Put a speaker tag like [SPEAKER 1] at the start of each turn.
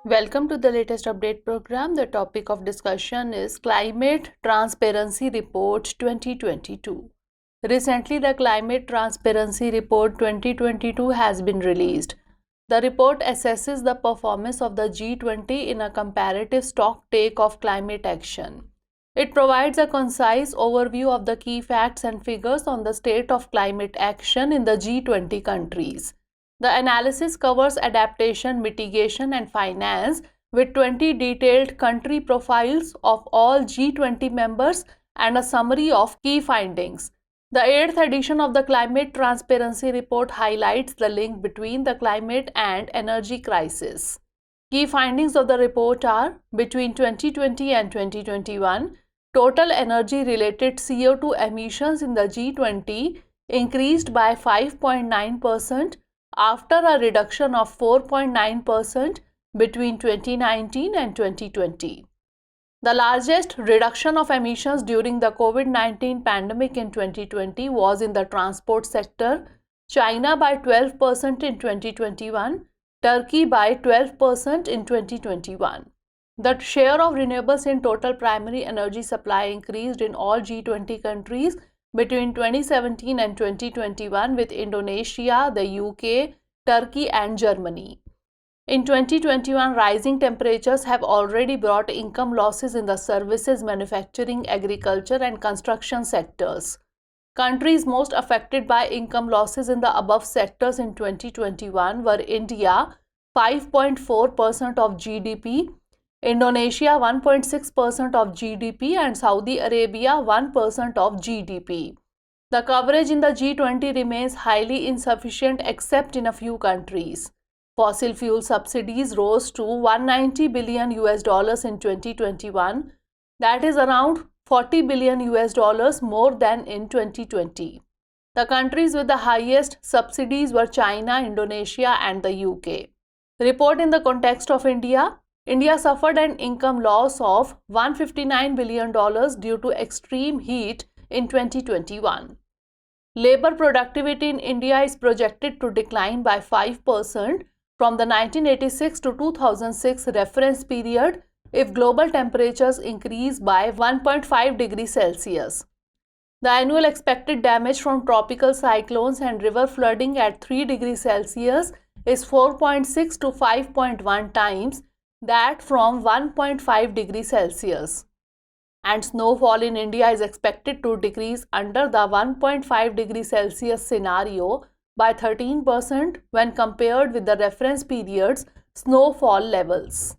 [SPEAKER 1] Welcome to the latest update program. The topic of discussion is Climate Transparency Report 2022. Recently, the Climate Transparency Report 2022 has been released. The report assesses the performance of the G20 in a comparative stocktake of climate action. It provides a concise overview of the key facts and figures on the state of climate action in the G20 countries. The analysis covers adaptation, mitigation, and finance with 20 detailed country profiles of all G20 members and a summary of key findings. The 8th edition of the Climate Transparency Report highlights the link between the climate and energy crisis. Key findings of the report are: between 2020 and 2021, total energy-related CO2 emissions in the G20 increased by 5.9%, after a reduction of 4.9% between 2019 and 2020. The largest reduction of emissions during the COVID-19 pandemic in 2020 was in the transport sector, China by 12% in 2021, Turkey by 12% in 2021. The share of renewables in total primary energy supply increased in all G20 countries between 2017 and 2021, with Indonesia, the UK, Turkey and Germany. In 2021, rising temperatures have already brought income losses in the services, manufacturing, agriculture and construction sectors. Countries most affected by income losses in the above sectors in 2021 were India, 5.4% of GDP, Indonesia 1.6% of GDP and Saudi Arabia 1% of GDP. The coverage in the G20 remains highly insufficient except in a few countries. Fossil fuel subsidies rose to $190 billion in 2021, that is around $40 billion more than in 2020. The countries with the highest subsidies were China, Indonesia and the UK. Report in the context of India. India suffered an income loss of $159 billion due to extreme heat in 2021. Labor productivity in India is projected to decline by 5% from the 1986 to 2006 reference period if global temperatures increase by 1.5 degrees Celsius. The annual expected damage from tropical cyclones and river flooding at 3 degrees Celsius is 4.6 to 5.1 times that from 1.5 degrees Celsius. And snowfall in India is expected to decrease under the 1.5 degrees Celsius scenario by 13% when compared with the reference period's snowfall levels.